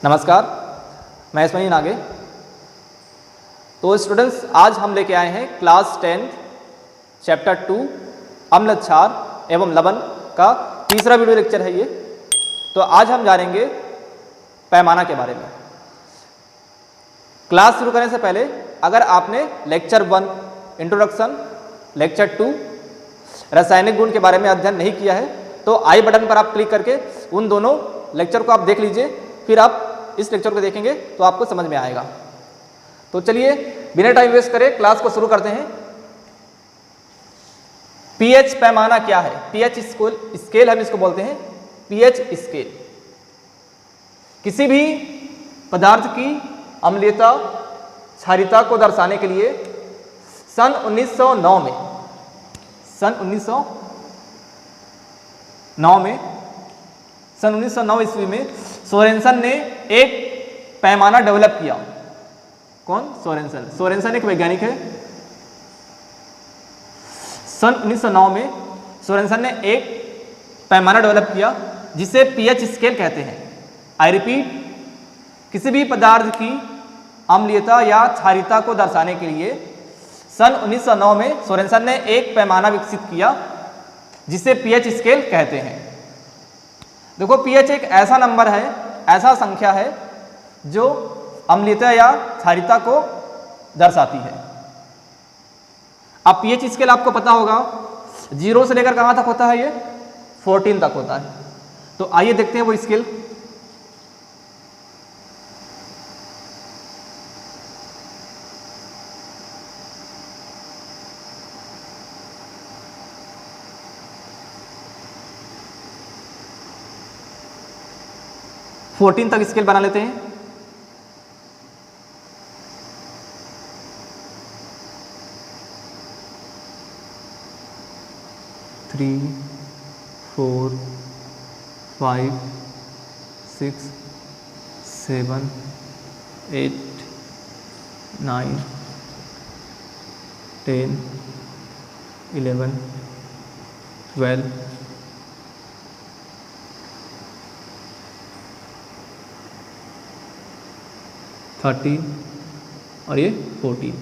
नमस्कार, मैं इसमें नागे। तो स्टूडेंट्स, आज हम लेके आए हैं क्लास 10 चैप्टर 2 अम्ल क्षार एवं लवण का तीसरा वीडियो लेक्चर है ये। तो आज हम जानेंगे पैमाना के बारे में। क्लास शुरू करने से पहले अगर आपने लेक्चर 1 इंट्रोडक्शन, लेक्चर 2 रासायनिक गुण के बारे में अध्ययन नहीं किया है तो आई बटन पर आप क्लिक करके उन दोनों लेक्चर को आप देख लीजिए, फिर आप इस लेक्चर को देखेंगे तो आपको समझ में आएगा। तो चलिए बिना टाइम वेस्ट करे क्लास को शुरू करते हैं। पीएच पैमाना क्या है? पीएच स्केल हम इसको बोलते हैं, पीएच स्केल। किसी भी पदार्थ की अम्लीयता, क्षारीयता को दर्शाने के लिए सन 1909 ईस्वी में सोरेनसन ने एक पैमाना डेवलप किया। कौन? सोरेनसन एक वैज्ञानिक है। सन 1909 में सोरेनसन ने एक पैमाना डेवलप किया जिसे पीएच स्केल कहते हैं। आई रिपीट, किसी भी पदार्थ की अम्लीयता या क्षारीयता को दर्शाने के लिए सन 1909 में सोरेनसन ने एक पैमाना विकसित किया जिसे पीएच स्केल कहते हैं। देखो, पीएच एक ऐसा नंबर है, ऐसा संख्या है जो अम्लीयता या क्षारीयता को दर्शाती है। अब पीएच स्केल आपको पता होगा 0 से लेकर कहाँ तक होता है? ये 14 तक होता है। तो आइए देखते हैं वो स्केल। फोर्टीन तक स्केल बना लेते हैं। थ्री, 4, 5, 6, 7, 8, 9, 10, 11, 12, 13 और ये 14।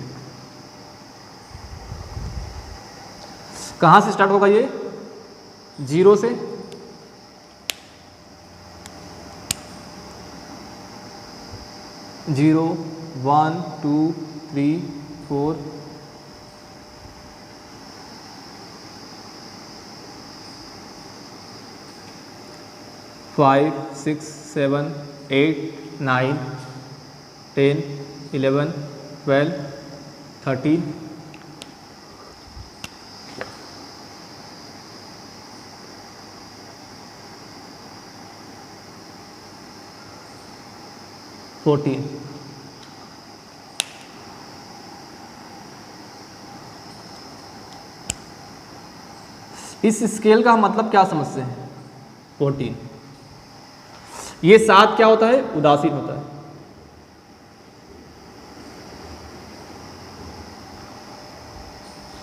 कहाँ से स्टार्ट होगा? ये 0 से 0, 1, 2, 3, 4, 5, 6, 7, 8, 9, 10, 11, 12, 13, 14। इस स्केल का मतलब क्या समझते हैं? 14। ये 7 क्या होता है? उदासीन होता है।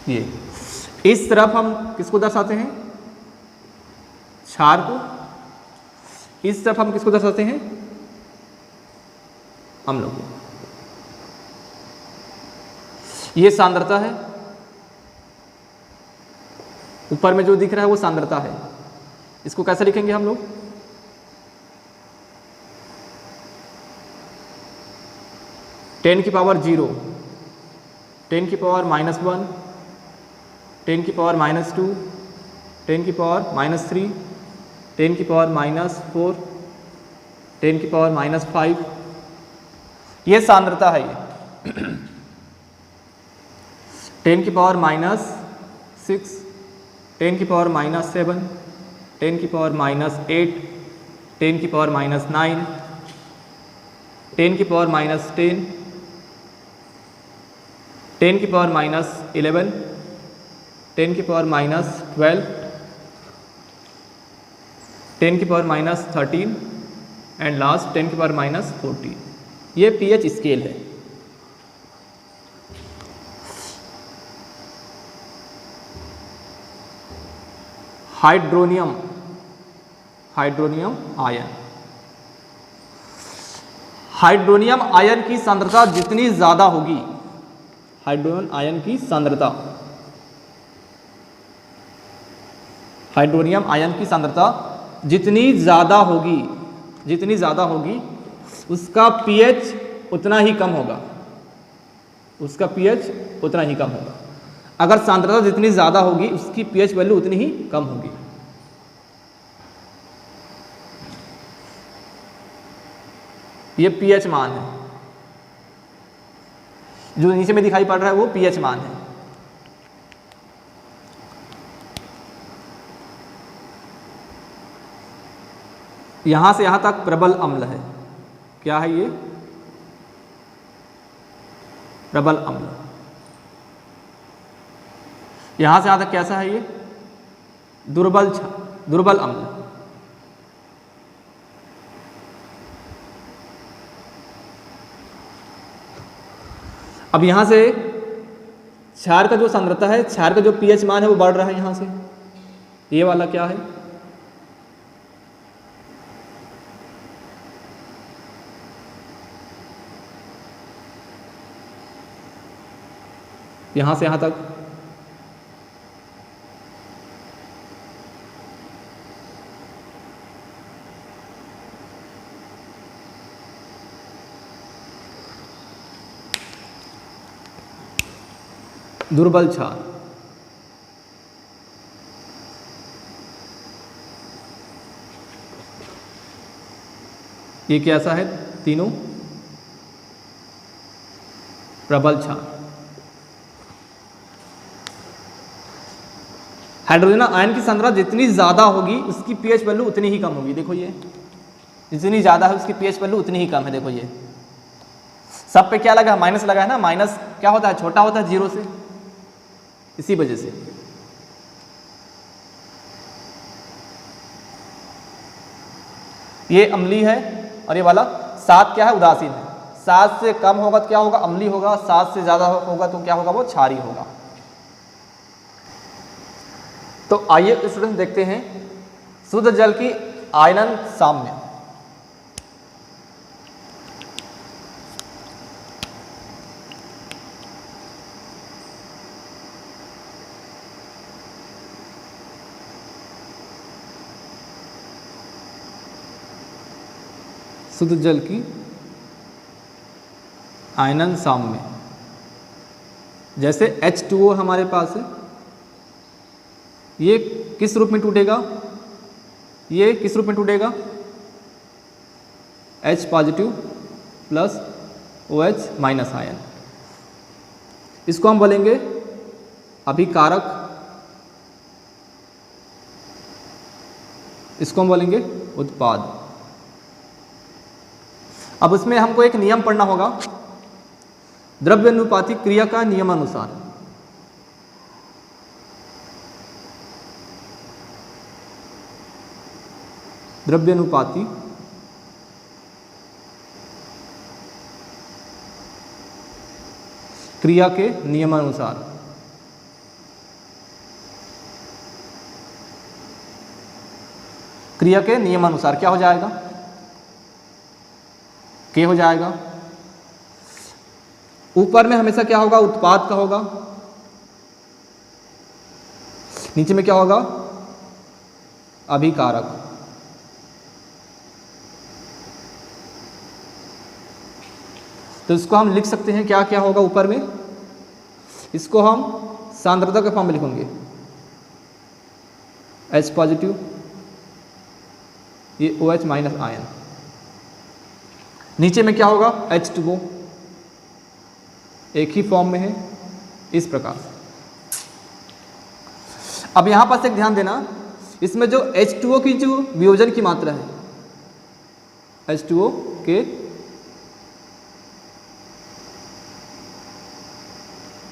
ये इस तरफ हम किसको दर्शाते हैं? क्षार को। इस तरफ हम किसको दर्शाते हैं? अम्ल को। ये सांद्रता है। ऊपर में जो दिख रहा है वो सांद्रता है। इसको कैसे लिखेंगे हम लोग? टेन की पावर 0, 10 की पावर -1, 10 की पावर -2, 10 की पावर -3, 10 की पावर -4, 10 की पावर -5। ये सांद्रता है। ये 10 की पावर -6, 10 की पावर -7, 10 की पावर -8, 10 की पावर -9, 10 की पावर -10, 10 की पावर -11, 10 की पावर -12, 10 की पावर -13 एंड लास्ट 10 की पावर -14। ये पीएच स्केल है। Hydronium ion. हाइड्रोनियम आयन की सांद्रता जितनी ज़्यादा होगी, हाइड्रोनियम आयन की सांद्रता, हाइड्रोनियम आयन की सांद्रता जितनी ज़्यादा होगी, जितनी ज़्यादा होगी उसका pH उतना ही कम होगा, उसका pH उतना ही कम होगा। अगर सांद्रता जितनी ज़्यादा होगी उसकी pH वैल्यू उतनी ही कम होगी। ये pH मान है, जो नीचे में दिखाई पड़ रहा है वो pH मान है। यहां से यहां तक प्रबल अम्ल है। क्या है ये? प्रबल अम्ल। यहां से यहां तक कैसा है ये? दुर्बल अम्ल। अब यहां से क्षार का जो सांद्रता है, क्षार का जो pH मान है वो बढ़ रहा है यहां से। ये वाला क्या है? यहां से यहां तक दुर्बल क्षार। ये कैसा है? तीनों प्रबल क्षार। हाइड्रोजन आयन की सांद्रता जितनी ज़्यादा होगी उसकी pH वैल्यू उतनी ही कम होगी। देखो ये जितनी ज़्यादा है उसकी pH वैल्यू उतनी ही कम है। देखो ये सब पे क्या लगा है? माइनस लगा है ना। माइनस क्या होता है? छोटा होता है जीरो से, इसी वजह से। ये अम्लीय है और ये वाला 7 क्या है? उदासीन है। 7 से कम होगा तो क्या होगा? अम्लीय होगा। 7 से ज़्यादा होगा तो क्या होगा? वो क्षारीय होगा। तो आइए स्टूडेंट देखते हैं शुद्ध जल की आयनन साम्य। शुद्ध जल की आयनन साम्य, जैसे H2O हमारे पास है, ये किस रूप में टूटेगा? ये किस रूप में टूटेगा? H positive plus OH minus ion. इसको हम बोलेंगे अभिकारक, इसको हम बोलेंगे उत्पाद। अब उसमें हमको एक नियम पढ़ना होगा, द्रव्यानुपातिक क्रिया का नियमानुसार। द्रव्यानुपाती क्रिया के नियमानुसार। क्रिया के नियमानुसार क्या हो जाएगा? K हो जाएगा। ऊपर में हमेशा क्या होगा? उत्पाद का होगा। नीचे में क्या होगा? अभिकारक। तो इसको हम लिख सकते हैं, क्या क्या होगा ऊपर में? इसको हम सांद्रता के फॉर्म में लिखेंगे, H पॉजिटिव, ये OH माइनस आयन। नीचे में क्या होगा? H2O, एक ही फॉर्म में है, इस प्रकार। अब यहां पर एक ध्यान देना, इसमें जो H2O की जो वियोजन की मात्रा है, H2O के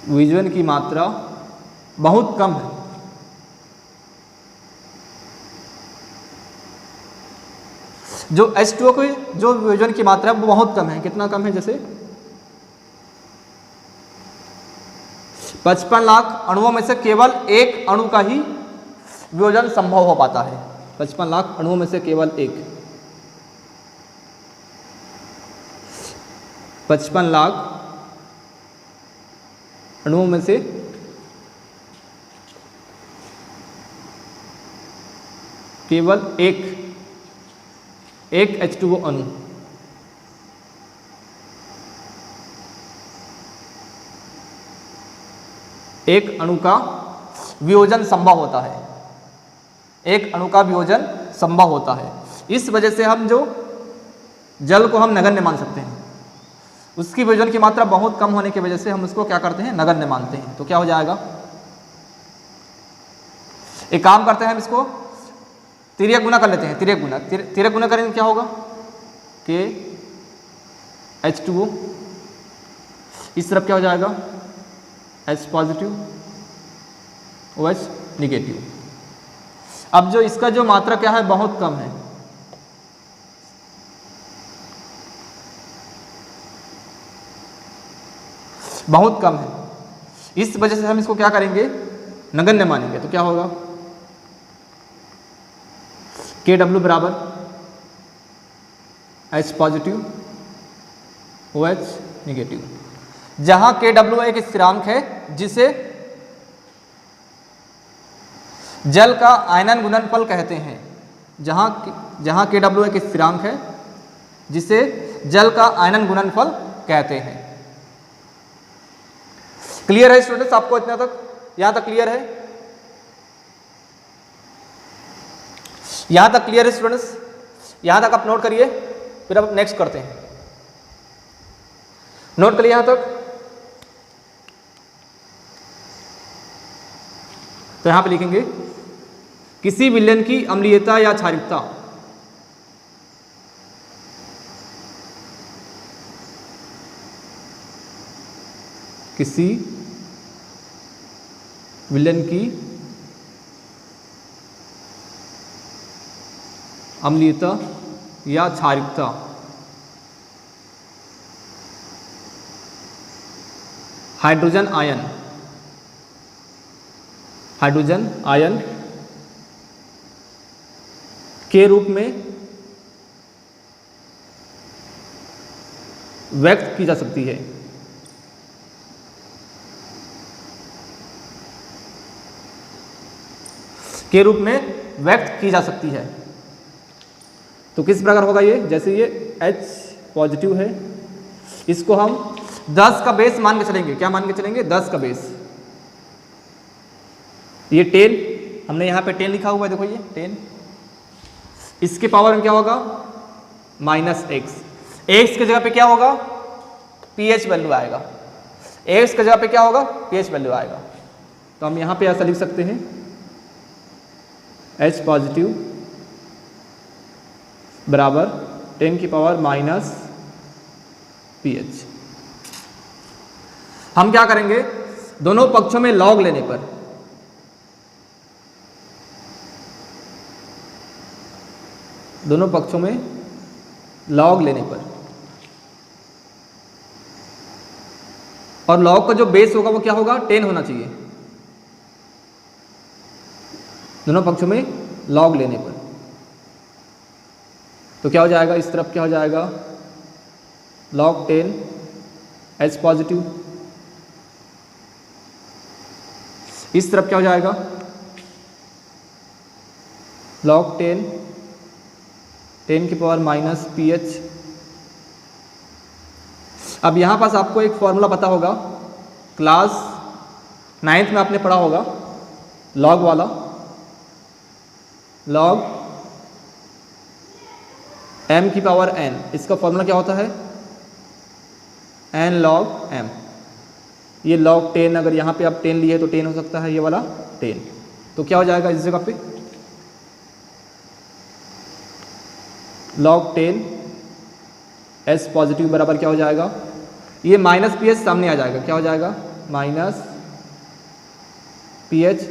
वियोजन की मात्रा बहुत कम है। जो H2O की जो वियोजन की मात्रा है वो बहुत कम है। कितना कम है? जैसे 55 लाख अणुओं में से केवल एक अणु का ही वियोजन संभव हो पाता है। 55 लाख अणुओं में से केवल एक। 55 लाख अणुओं में से केवल एक H2O अणु एक अणु का वियोजन संभव होता है, एक अणु का वियोजन संभव होता है। इस वजह से हम जो जल को हम नगण्य मान सकते हैं, उसकी वियोजन की मात्रा बहुत कम होने की वजह से हम उसको क्या करते हैं, नगण्य मानते हैं। तो क्या हो जाएगा, एक काम करते हैं, हम इसको तिर्यक गुना कर लेते हैं। तिर्यक गुना करेंगे क्या होगा, के H2O, इस तरफ क्या हो जाएगा, H पॉजिटिव OH निगेटिव। अब जो इसका जो मात्रा क्या है, बहुत कम है, बहुत कम है। इस वजह से हम इसको क्या करेंगे, नगण्य मानेंगे। तो क्या होगा, KW बराबर H पॉजिटिव OH निगेटिव, जहां KW एक स्थिरांक है जिसे जल का आयनन गुणनफल कहते हैं। जहां KW एक स्थिरांक है जिसे जल का आयनन गुणनफल कहते हैं। क्लियर है स्टूडेंट्स, आपको इतना तक, यहां तक क्लियर है, यहां तक क्लियर है स्टूडेंट्स, यहां तक आप नोट करिए, फिर अब नेक्स्ट करते हैं। नोट करिए यहां तक। तो यहां पे लिखेंगे किसी विलयन की अम्लीयता या क्षारीयता किसी विलयन की अम्लीयता या क्षारीयता हाइड्रोजन आयन के रूप में व्यक्त की जा सकती है। के रूप में व्यक्त की जा सकती है। तो किस प्रकार होगा ये, जैसे ये H पॉजिटिव है, इसको हम 10 का बेस मान के चलेंगे। क्या मान के चलेंगे, 10 का बेस। ये 10, हमने यहाँ पे 10 लिखा हुआ है, देखो ये 10, इसके पावर में क्या होगा, -x। x की जगह पे क्या होगा, pH वैल्यू आएगा। x की जगह पे क्या होगा, pH वैल्यू आएगा। तो हम यहाँ पे ऐसा लिख सकते हैं, H पॉजिटिव बराबर 10 की पावर -pH। हम क्या करेंगे, दोनों पक्षों में लॉग लेने पर, दोनों पक्षों में लॉग लेने पर, और लॉग का जो बेस होगा वो क्या होगा, 10 होना चाहिए। दोनों पक्षों में लॉग लेने पर तो क्या हो जाएगा, इस तरफ क्या हो जाएगा, log 10 H पॉजिटिव, इस तरफ क्या हो जाएगा, log 10 की पावर -pH। अब यहाँ पास आपको एक फॉर्मूला पता होगा, क्लास 9th में आपने पढ़ा होगा, log वाला, log m की पावर n, इसका फॉर्मूला क्या होता है, n log m। ये log 10, अगर यहाँ पे आप 10 लिए तो 10 हो सकता है, ये वाला 10। तो क्या हो जाएगा इस जगह पे, log 10 S पॉजिटिव बराबर क्या हो जाएगा, ये -pH सामने आ जाएगा, क्या हो जाएगा, -pH,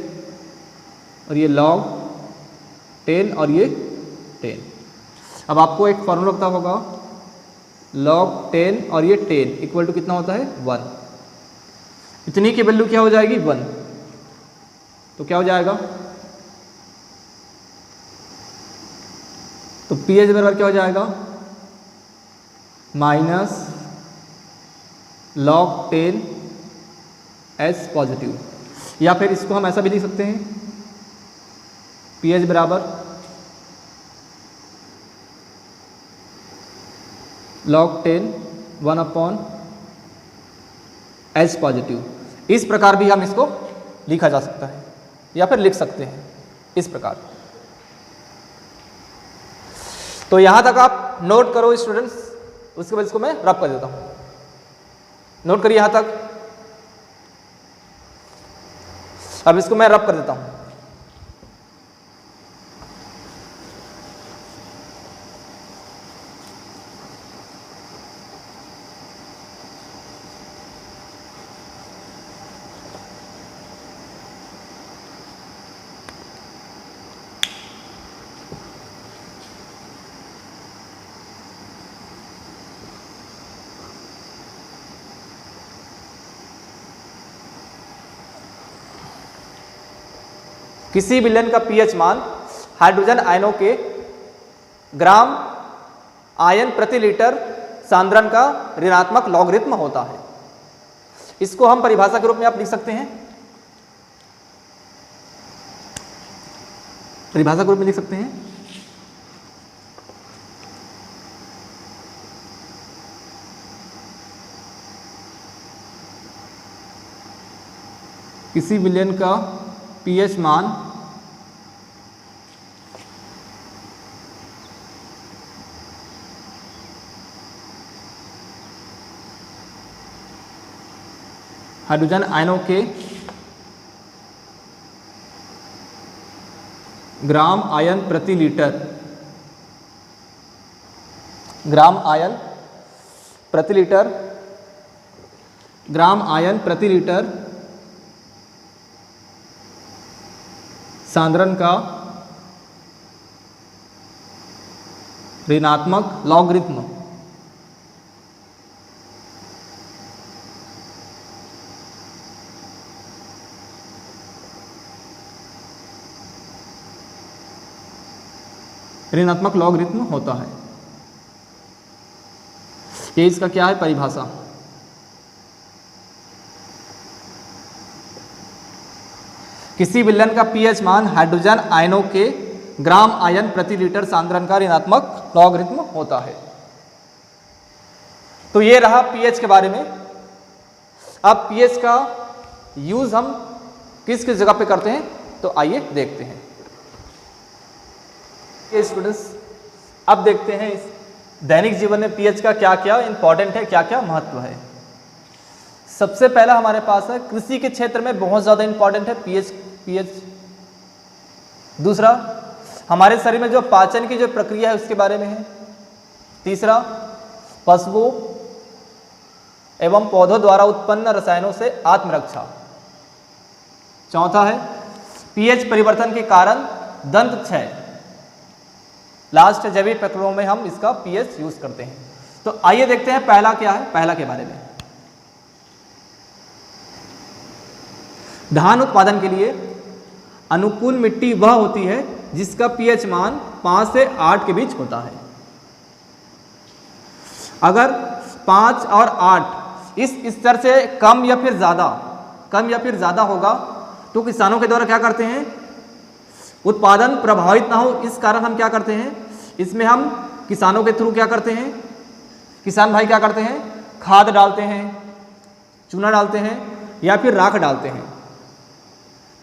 और ये log 10 और ये 10। अब आपको एक फॉर्मूला पता होगा, log 10 और ये 10 इक्वल टू कितना होता है, 1। इतनी की वैल्यू क्या हो जाएगी, 1। तो क्या हो जाएगा, तो pH बराबर क्या हो जाएगा, log 10 H पॉजिटिव, या फिर इसको हम ऐसा भी लिख सकते हैं pH बराबर log 10 1/H पॉजिटिव। इस प्रकार भी हम इसको लिखा जा सकता है या फिर लिख सकते हैं इस प्रकार। तो यहां तक आप नोट करो स्टूडेंट्स, उसके बाद इसको मैं रब कर देता हूं। नोट करिए यहां तक, अब इसको मैं रब कर देता हूं। किसी विलयन का पीएच मान हाइड्रोजन आयनों के ग्राम आयन प्रति लीटर सांद्रण का ऋणात्मक लॉगरिथम होता है। इसको हम परिभाषा के रूप में आप लिख सकते हैं, परिभाषा के रूप में लिख सकते हैं किसी विलयन का पीएच मान हाइड्रोजन आयनों के ग्राम आयन प्रति लीटर, ग्राम आयन प्रति लीटर, ग्राम आयन प्रति लीटर सांद्रण का ऋणात्मक लॉगरिथम ऋणात्मक लॉगरिथम होता है। ये इसका क्या है परिभाषा। किसी विलयन का पीएच मान हाइड्रोजन आयनों के ग्राम आयन प्रति लीटर सांद्रण का ऋणात्मक लॉगरिथम होता है। तो ये रहा पीएच के बारे में। अब पीएच का यूज हम किस किस जगह पे करते हैं तो आइए देखते हैं। ये स्टूडेंट्स अब देखते हैं इस दैनिक जीवन में पीएच का क्या क्या इंपॉर्टेंट है, क्या क्या महत्व है। सबसे पहला हमारे पास है कृषि के क्षेत्र में बहुत ज़्यादा इंपॉर्टेंट है पीएच। दूसरा हमारे शरीर में जो पाचन की जो प्रक्रिया है उसके बारे में है। तीसरा पशुओं एवं पौधों द्वारा उत्पन्न रसायनों से आत्मरक्षा। चौथा है पीएच परिवर्तन के कारण दंत क्षय। लास्ट जैविक प्रक्रियाओं में हम इसका पीएच यूज करते हैं। तो आइए देखते हैं पहला क्या है, पहला के बारे में। धान उत्पादन के लिए अनुकूल मिट्टी वह होती है जिसका पीएच मान 5 से 8 के बीच होता है। अगर 5 और 8 इस स्तर से कम या फिर ज़्यादा होगा तो किसानों के द्वारा क्या करते हैं, उत्पादन प्रभावित ना हो, इस कारण हम क्या करते हैं, इसमें हम किसानों के थ्रू क्या करते हैं, किसान भाई क्या करते हैं, खाद डालते हैं, चूना डालते हैं या फिर राख डालते हैं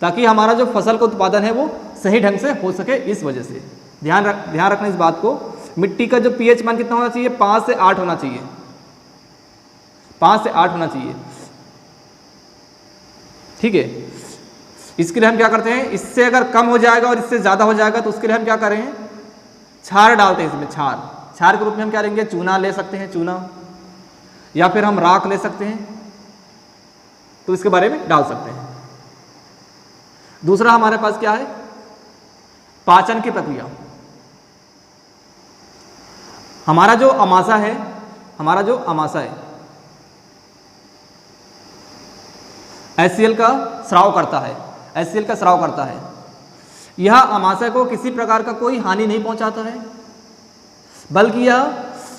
ताकि हमारा जो फसल का उत्पादन है वो सही ढंग से हो सके। इस वजह से ध्यान रखना इस बात को। मिट्टी का जो पीएच मान कितना होना चाहिए, 5 से 8 होना चाहिए, 5 से 8 होना चाहिए। ठीक है, इसके लिए हम क्या करते हैं, इससे अगर कम हो जाएगा और इससे ज़्यादा हो जाएगा तो उसके लिए हम क्या करें, क्षार डालते हैं इसमें। क्षार के रूप में हम क्या लेंगे, चूना ले सकते हैं, चूना, या फिर हम राख ले सकते हैं, तो इसके बारे में डाल सकते हैं। दूसरा हमारे पास क्या है, पाचन की प्रक्रिया। हमारा जो अमाशा है HCl का स्राव करता है। यह अमाशय को किसी प्रकार का कोई हानि नहीं पहुंचाता है, बल्कि यह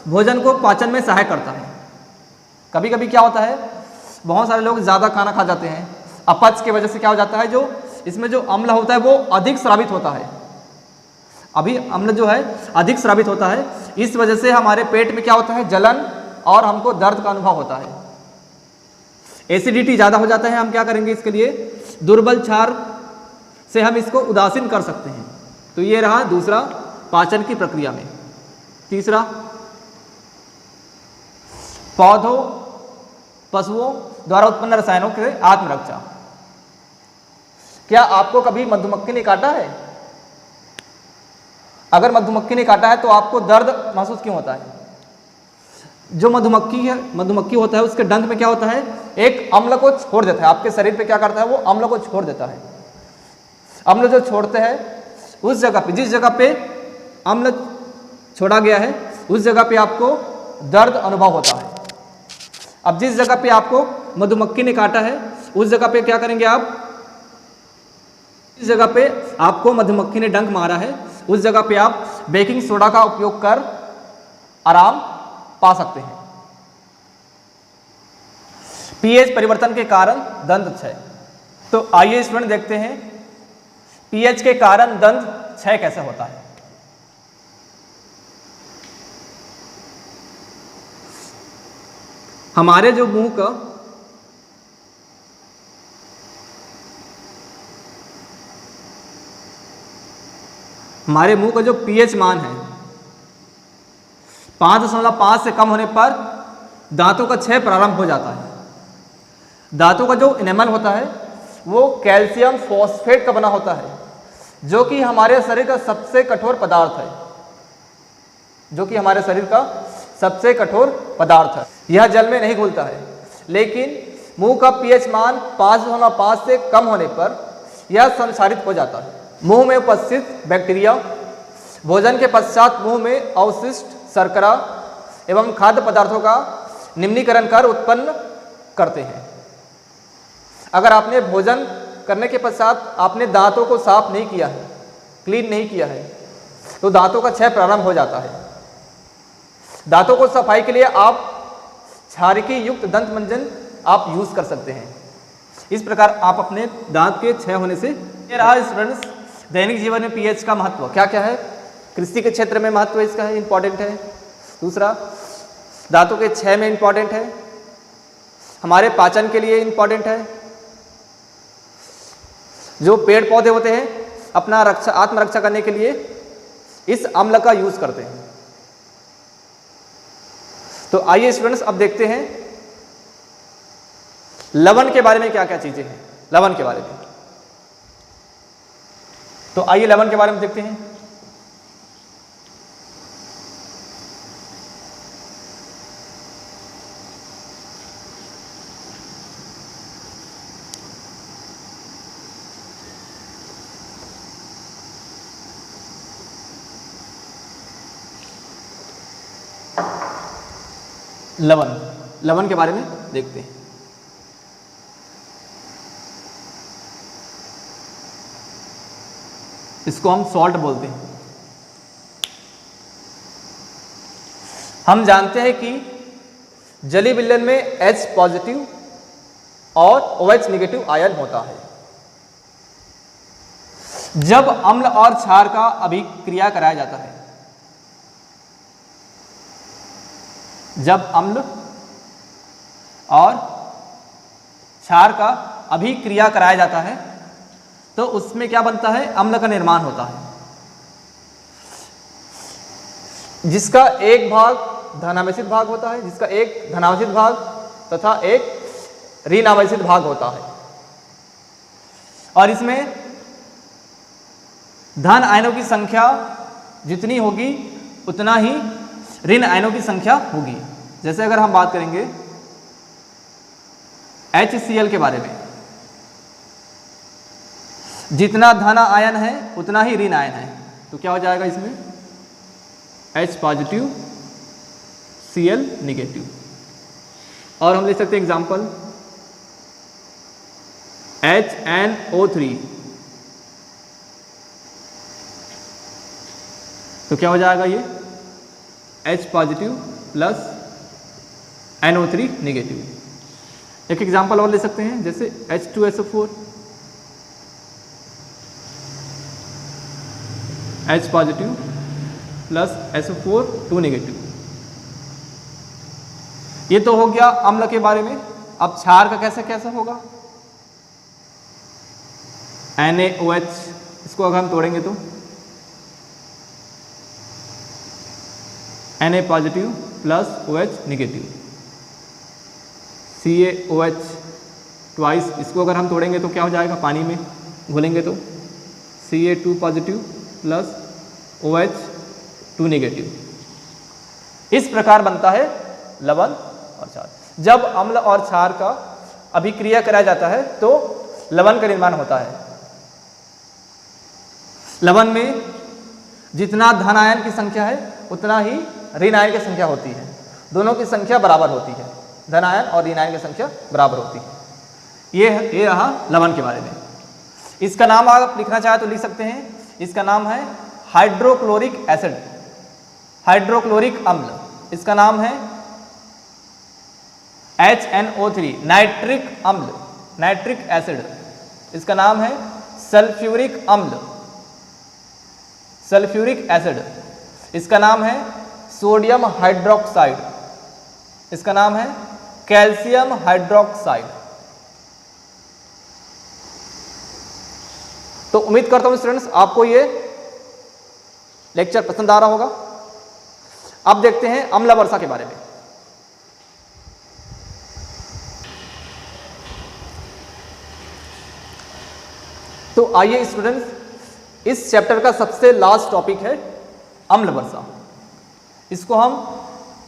भोजन को पाचन में सहायक करता है। कभी कभी क्या होता है, बहुत सारे लोग ज़्यादा खाना खा जाते हैं, अपच की वजह से क्या हो जाता है, जो इसमें जो अम्ल होता है वो अधिक स्रावित होता है, अभी अम्ल जो है अधिक स्रावित होता है। इस वजह से हमारे पेट में क्या होता है, जलन और हमको दर्द का अनुभव होता है। एसिडिटी ज़्यादा हो जाता है, हम क्या करेंगे इसके लिए, दुर्बल क्षार से हम इसको उदासीन कर सकते हैं। तो ये रहा दूसरा पाचन की प्रक्रिया में। तीसरा, पौधों पशुओं द्वारा उत्पन्न रसायनों के आत्मरक्षा। क्या आपको कभी मधुमक्खी ने काटा है? अगर मधुमक्खी ने काटा है तो आपको दर्द महसूस क्यों होता है? जो मधुमक्खी होता है उसके डंक में क्या होता है, एक अम्ल को छोड़ देता है, आपके शरीर पे क्या करता है, वो अम्ल को छोड़ देता है। अम्ल जो छोड़ते हैं उस जगह पे, जिस जगह पे अम्ल छोड़ा गया है उस जगह पे आपको दर्द अनुभव होता है। अब जिस जगह पे आपको मधुमक्खी ने काटा है उस जगह पे क्या करेंगे आप, जिस जगह पे आपको मधुमक्खी ने डंक मारा है उस जगह पे आप बेकिंग सोडा का उपयोग कर आराम पा सकते हैं। पीएच परिवर्तन के कारण दंत क्षय। तो आइए स्टूडेंट देखते हैं पीएच के कारण दंत क्षय कैसे होता है। हमारे जो मुंह का जो पीएच मान है 5.5 से कम होने पर दांतों का क्षय प्रारंभ हो जाता है। दांतों का जो इनेमल होता है वो कैल्शियम फॉस्फेट का बना होता है, जो कि हमारे शरीर का सबसे कठोर पदार्थ है, है। यह जल में नहीं घुलता है, लेकिन मुंह का पीएच मान 5.5 से कम होने पर यह संसारित हो जाता है। मुंह में उपस्थित बैक्टीरिया भोजन के पश्चात मुंह में अवशिष्ट शर्करा एवं खाद्य पदार्थों का निम्नीकरण कर उत्पन्न करते हैं। अगर आपने भोजन करने के पश्चात आपने दांतों को साफ नहीं किया है, क्लीन नहीं किया है, तो दांतों का क्षय प्रारंभ हो जाता है। दांतों को सफाई के लिए आप क्षारिकी युक्त दंत मंजन आप यूज कर सकते हैं। इस प्रकार आप अपने दांत के क्षय होने से। ये रहा स्टूडेंट्स दैनिक जीवन में पीएच का महत्व क्या क्या है। कृषि के क्षेत्र में महत्व इसका है, इंपॉर्टेंट है। दूसरा, दांतों के क्षय में इंपॉर्टेंट है, हमारे पाचन के लिए इंपॉर्टेंट है। जो पेड़ पौधे होते हैं अपना आत्मरक्षा करने के लिए इस अम्ल का यूज करते हैं। तो आइए स्टूडेंट्स अब देखते हैं लवण के बारे में क्या क्या चीजें हैं। लवण के बारे में, तो आइए लवण के बारे में देखते हैं। लवण के बारे में देखते हैं। इसको हम सॉल्ट बोलते हैं। हम जानते हैं कि जली विलयन में H पॉजिटिव और OH नेगेटिव आयन होता है। जब अम्ल और क्षार का अभिक्रिया कराया जाता है, जब अम्ल और क्षार का अभिक्रिया कराया जाता है तो उसमें क्या बनता है, अम्ल का निर्माण होता है, जिसका एक भाग धनावेशित भाग होता है, जिसका एक धनावेशित भाग तथा एक ऋणावेशित भाग होता है। और इसमें धन आयनों की संख्या जितनी होगी उतना ही ऋण आयनों की संख्या होगी। जैसे अगर हम बात करेंगे HCl के बारे में, जितना धन आयन है उतना ही ऋण आयन है, तो क्या हो जाएगा इसमें H पॉजिटिव Cl निगेटिव। और हम लिख सकते हैं एग्जांपल HNO3, तो क्या हो जाएगा ये H positive plus NO3 negative. एक एग्जांपल और ले सकते हैं, जैसे H2SO4 H positive plus SO4 2 negative. ये तो हो गया अम्ल के बारे में। अब क्षार का कैसे होगा? NaOH, इसको अगर हम तोड़ेंगे तो Na positive plus OH negative, CaOH twice, इसको अगर हम तोड़ेंगे तो क्या हो जाएगा? पानी में घोलेंगे तो Ca2 positive plus OH 2 negative. इस प्रकार बनता है लवण और क्षार। जब अम्ल और क्षार का अभिक्रिया कराया जाता है तो लवण का निर्माण होता है। लवण में जितना धन आयन की संख्या है उतना ही ऋण आयन की संख्या होती है। दोनों की संख्या बराबर होती है, धन आयन और ऋण आयन की संख्या बराबर होती है। ये रहा लवण के बारे में। इसका नाम आप लिखना चाहे तो लिख सकते हैं। इसका नाम है हाइड्रोक्लोरिक एसिड, हाइड्रोक्लोरिक अम्ल। इसका नाम है HNO3 नाइट्रिक अम्ल, नाइट्रिक एसिड। इसका नाम है सल्फ्यूरिक अम्ल, सल्फ्यूरिक एसिड। इसका नाम है सोडियम हाइड्रोक्साइड, इसका नाम है कैल्शियम हाइड्रोक्साइड। तो उम्मीद करता हूं स्टूडेंट्स आपको ये लेक्चर पसंद आ रहा होगा। अब देखते हैं अम्ल वर्षा के बारे में। तो आइए स्टूडेंट्स, इस चैप्टर का सबसे लास्ट टॉपिक है अम्ल वर्षा। इसको हम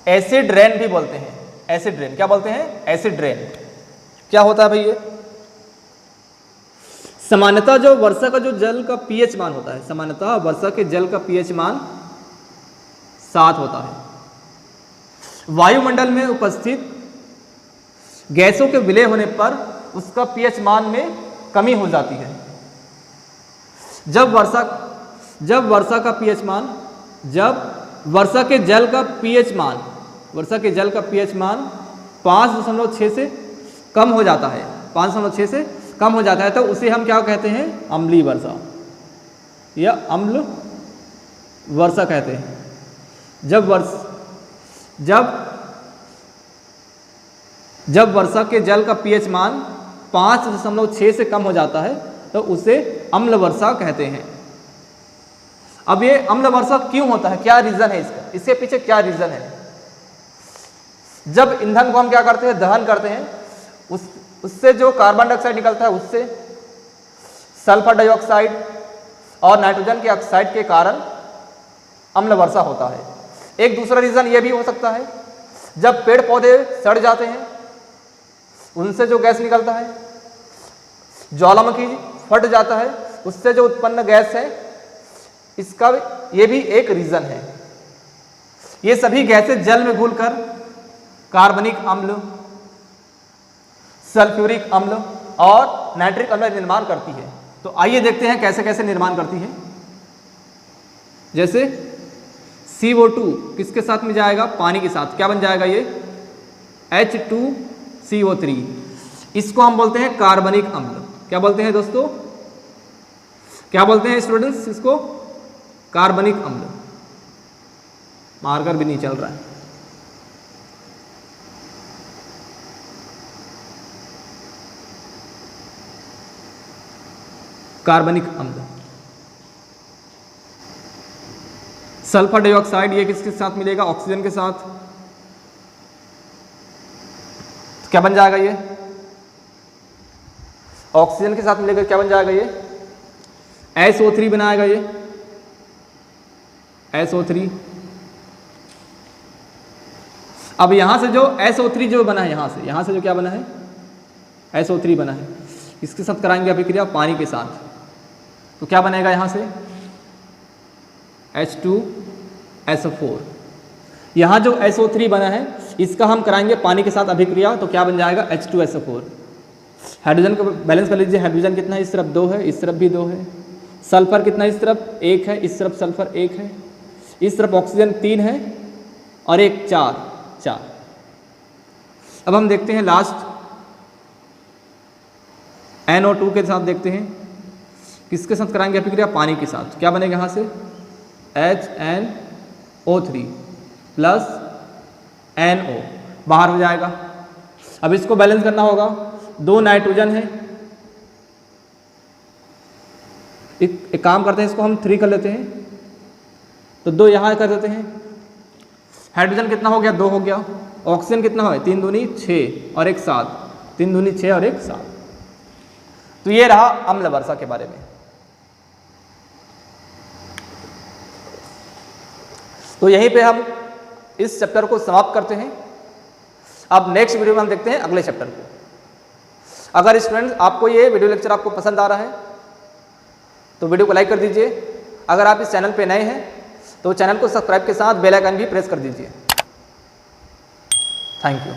एसिड रेन भी बोलते हैं। एसिड रेन क्या बोलते हैं? Acid rain. क्या होता है भाई ये? सामान्यतः जो वर्षा का जो जल का पीएच मान होता है, सामान्यतः वर्षा के जल का पीएच मान 7 होता है। वायुमंडल में उपस्थित गैसों के विलय होने पर उसका पीएच मान में कमी हो जाती है। जब वर्षा का पीएच मान, जब वर्षा के जल का पीएच मान, वर्षा के जल का पीएच मान 5.6 से कम हो जाता है, 5.6 से कम हो जाता है, तो उसे हम क्या कहते हैं? अम्लीय वर्षा या अम्ल वर्षा कहते हैं। जब वर्षा के जल का पीएच मान 5.6 से कम हो जाता है तो उसे अम्ल वर्षा कहते हैं। अब ये अम्ल वर्षा क्यों होता है? क्या रीजन है इसका? इसके पीछे क्या रीजन है? जब ईंधन को हम क्या करते हैं? दहन करते हैं, उससे जो कार्बन डाइऑक्साइड निकलता है उससे सल्फर डाइऑक्साइड और नाइट्रोजन के ऑक्साइड के कारण अम्ल वर्षा होता है। एक दूसरा रीजन ये भी हो सकता है, जब पेड़ पौधे सड़ जाते हैं उनसे जो गैस निकलता है, ज्वालामुखी फट जाता है, उससे जो उत्पन्न गैस है, इसका ये भी एक रीजन है। ये सभी गैसें जल में घुलकर कार्बनिक अम्ल, सल्फ्यूरिक अम्ल और नाइट्रिक अम्ल निर्माण करती है। तो आइए देखते हैं कैसे कैसे निर्माण करती है। जैसे CO2 किसके साथ में जाएगा? पानी के साथ। क्या बन जाएगा ये? H2CO3। इसको हम बोलते हैं कार्बनिक अम्ल। क्या बोलते हैं दोस्तों? क्या बोलते हैं स्टूडेंट्स इसको? कार्बनिक अम्ल। मार्कर भी नहीं चल रहा है। कार्बनिक अम्ल। सल्फर डाइऑक्साइड ये किसके साथ मिलेगा? ऑक्सीजन के साथ। तो क्या बन जाएगा ये? ऑक्सीजन के साथ मिलेगा, क्या बन जाएगा ये? SO3 बनाएगा ये, SO3। अब यहां से जो SO3 जो बना है, यहां से जो क्या बना है? SO3 बना है। इसके साथ कराएंगे अभिक्रिया पानी के साथ, तो क्या बनेगा यहां से? H2SO4। यहां जो SO3 बना है इसका हम कराएंगे पानी के साथ अभिक्रिया, तो क्या बन जाएगा? H2SO4। हाइड्रोजन का बैलेंस कर लीजिए। हाइड्रोजन कितना है? इस तरफ 2 है, इस तरफ भी 2 है। सल्फर कितना है? इस तरफ 1 है, इस तरफ सल्फर 1 है। इस तरफ ऑक्सीजन 3 है और 1 4। अब हम देखते हैं लास्ट NO2 के साथ देखते हैं, किसके साथ कराएंगे अभिक्रिया, पानी के साथ। क्या बनेगा यहाँ से HNO3 प्लस NO बाहर हो जाएगा। अब इसको बैलेंस करना होगा, 2 नाइट्रोजन है, एक काम करते हैं, इसको हम 3 कर लेते हैं, तो 2 यहाँ कर देते हैं। हाइड्रोजन कितना हो गया, 2 हो गया। ऑक्सीजन कितना हो, 3 दूनी 6 और 1 7, 3 दूनी 6 और 1 7। तो ये रहा अम्ल वर्षा के बारे में। तो यहीं पे हम इस चैप्टर को समाप्त करते हैं। अब नेक्स्ट वीडियो में हम देखते हैं अगले चैप्टर को। अगर स्टूडेंट्स आपको ये वीडियो लेक्चर आपको पसंद आ रहा है तो वीडियो को लाइक कर दीजिए। अगर आप इस चैनल पे नए हैं तो चैनल को सब्सक्राइब के साथ बेल आइकन भी प्रेस कर दीजिए। Thank you.